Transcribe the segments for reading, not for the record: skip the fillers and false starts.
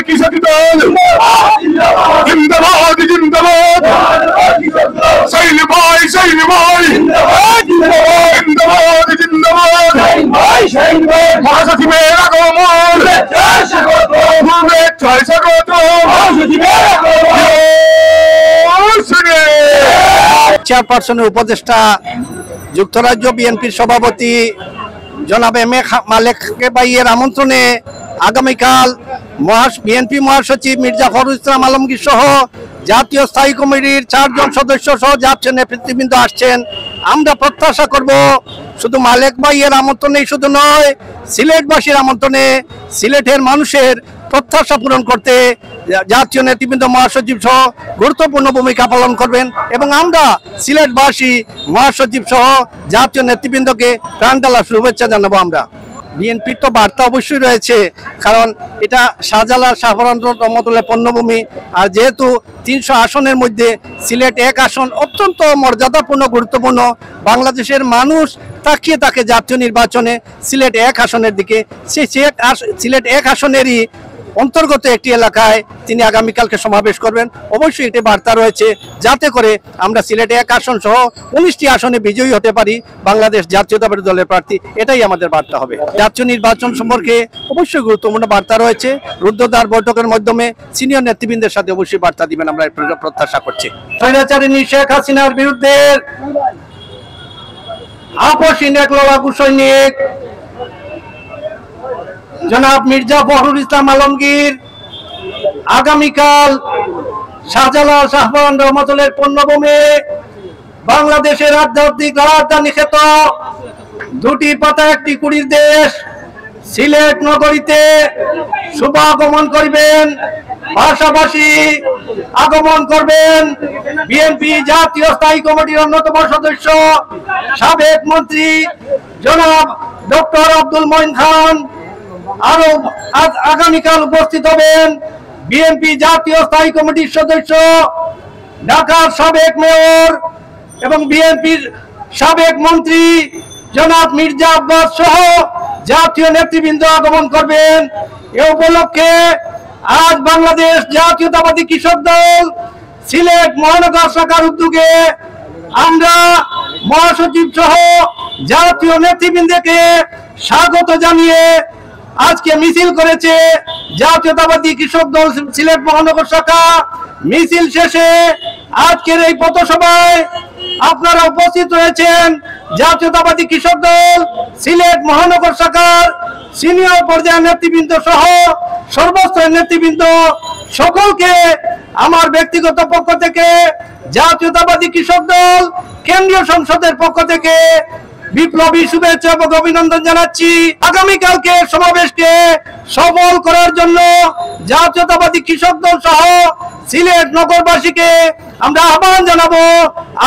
কৃষক দল জিন্দাবাদ জিন্দাবাদ সাইল ভাই জিন্দাবাদ জিন্দাবাদ মহাসচিবের আগমন স্বাগত চেয়ারপারসনের উপদেষ্টা যুক্তরাজ্য বিএনপির সভাপতি জনাব এম এ মালেক ভাইয়ের আমন্ত্রণে আগামীকাল বিএনপি মহাসচিব মির্জা ফখরুল ইসলাম আলমগীর সহ জাতীয় স্থায়ী কমিটির 4 জন সদস্য সহ জাতীয় নেতৃবৃন্দ আসছেন। আমরা প্রত্যাশা করব শুধু মালেক ভাইয়ের আমন্ত্রণেই শুধু নয়, সিলেটবাসীর আমন্ত্রণে সিলেটের মানুষের প্রত্যাশা পূরণ করতে জাতীয় নেতৃবৃন্দ মহাসচিব সহ গুরুত্বপূর্ণ ভূমিকা পালন করবেন এবং আমরা সিলেটবাসী মহাসচিব সহ জাতীয় নেতৃবৃন্দকে প্রাণঢালা শুভেচ্ছা জানাবো। আমরা বিএনপির তো বার্তা অবশ্যই রয়েছে, কারণ এটা শাহজালাল শাহপরানগঞ্জ রহমতুল্লাহ পণ্যভূমি, আর যেহেতু 300 আসনের মধ্যে সিলেট 1 আসন অত্যন্ত মর্যাদাপূর্ণ গুরুত্বপূর্ণ, বাংলাদেশের মানুষ তাকিয়ে থাকে জাতীয় নির্বাচনে সিলেট 1 আসনের দিকে। সেই সিলেট 1 আসনেরই অন্তর্গত একটি এলাকায় তিনি আগামীকালকে সমাবেশ করবেন। অবশ্যই এটি বার্তা রয়েছে যাতে করে আমরা সিলেটে 1 আসন সহ 19টি আসনে বিজয়ী হতে পারি বাংলাদেশ জাতীয়তাবাদী দলের প্রার্থী। এটাই আমাদের বার্তা হবে। জাতীয় নির্বাচন সম্পর্কে অবশ্যই গুরুত্বপূর্ণ বার্তা রয়েছে। রুদ্ধদ্বার বৈঠকের মাধ্যমে সিনিয়র নেতৃবৃন্দের সাথে অবশ্যই বার্তা দিবেন, আমরা প্রত্যাশা করছি। স্বৈরাচারিণী শেখ হাসিনার বিরুদ্ধে আপসহীন এক লড়াকু সৈনিক জনাব মির্জা ফখরুল ইসলাম আলমগীর আগামীকাল শাহজালাল শাহপরান রহমতুল্লাহ পণ্যভূমি বাংলাদেশের আধ্যাত্মিক রাজধানী খ্যাত 2টি পাতা একটি কুড়ির দেশ সিলেট নগরীতে শুভাগমন করবেন। পাশাপাশি আগমন করবেন বিএনপি জাতীয় স্থায়ী কমিটির অন্যতম সদস্য সাবেক মন্ত্রী জনাব ডক্টর আব্দুল মঈন খান। আরো আগামীকাল উপস্থিত হবেন বিএনপি জাতীয় স্থায়ী কমিটির সদস্য ঢাকার সাবেক মেয়র এবং বিএনপির সাবেক মন্ত্রী জনাব মির্জা আব্বাস সহ জাতীয় নেতৃবৃন্দ আগমন করবেন। এ উপলক্ষে আজ বাংলাদেশ জাতীয়তাবাদী কৃষক দল সিলেট মহানগর শাখার উদ্যোগে আমরা মহাসচিব সহ জাতীয় নেতৃবৃন্দকে স্বাগত জানিয়ে আজকে মিছিল করেছে জাতীয়তাবাদী কৃষক দল সিলেট মহানগর শাখা। মিছিল শেষে আজকের এই পথসভায় আপনারা উপস্থিত রয়েছেন জাতীয়তাবাদী কৃষক দল সিলেট মহানগর শাখার সিনিয়র পর্যায়ের নেতৃবৃন্দ সহ সর্বস্তরের নেতৃবৃন্দ। সকলকে আমার ব্যক্তিগত পক্ষ থেকে জাতীয়তাবাদী কৃষক দল কেন্দ্রীয় সংসদের পক্ষ থেকে বিপ্লবী শুভেচ্ছা এবং অভিনন্দন জানাচ্ছি। আগামীকালকে সমাবেশকে সফল করার জন্য জাতীয়তাবাদী কৃষক দল সহ সিলেট নগরবাসীকে আমরা আহ্বান জানাবো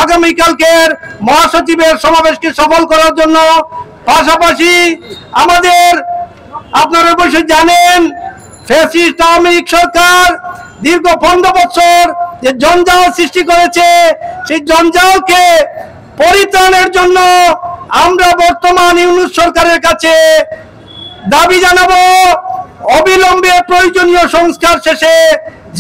আগামীকালকের মহাসচিবের সমাবেশকে সফল করার জন্য। পাশাপাশি আমাদের আপনারা অবশ্যই জানেন ফ্যাসিস্ট আওয়ামী লীগ সরকার দীর্ঘ 15 বছর যে জঞ্জাল সৃষ্টি করেছে, সেই জঞ্জালকে পরিত্রাণের জন্য আমরা বর্তমান ইউনূস সরকারের কাছে দাবি জানাবো অবিলম্বে প্রয়োজনীয় সংস্কার শেষে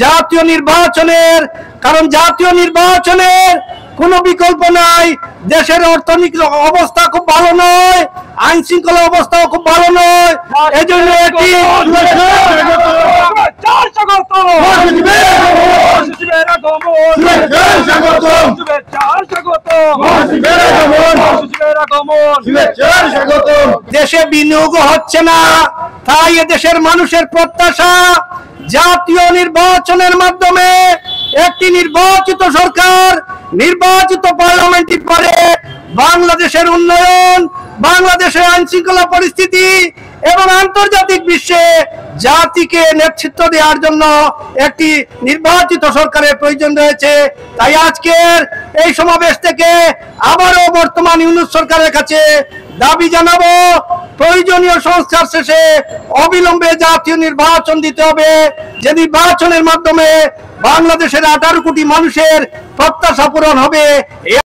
জাতীয় নির্বাচনের, কারণ জাতীয় নির্বাচনের কোনো বিকল্প নাই। দেশের অর্থনৈতিক অবস্থা খুব ভালো নয়, আইন শৃঙ্খলা অবস্থাও খুব ভালো নয়। এজন্য একটি দেশে বিনিয়োগ হচ্ছে না, তাই দেশের মানুষের প্রত্যাশা জাতীয় নির্বাচনের মাধ্যমে একটি নির্বাচিত সরকার, নির্বাচিত পার্লামেন্টের পরে বাংলাদেশের উন্নয়ন, বাংলাদেশের আইন শৃঙ্খলা পরিস্থিতি এবং আন্তর্জাতিক বিশ্বে জাতিকে নেতৃত্ব দেওয়ার জন্য একটি নির্বাচিত সরকারের প্রয়োজন রয়েছে। তাই আজকের এই সমাবেশ থেকে আবারও বর্তমান ইউনূস সরকারের কাছে দাবি জানাবো প্রয়োজনীয় সংস্কার শেষে অবিলম্বে জাতীয় নির্বাচন দিতে হবে, যে নির্বাচনের মাধ্যমে বাংলাদেশের 18 কোটি মানুষের প্রত্যাশা পূরণ হবে।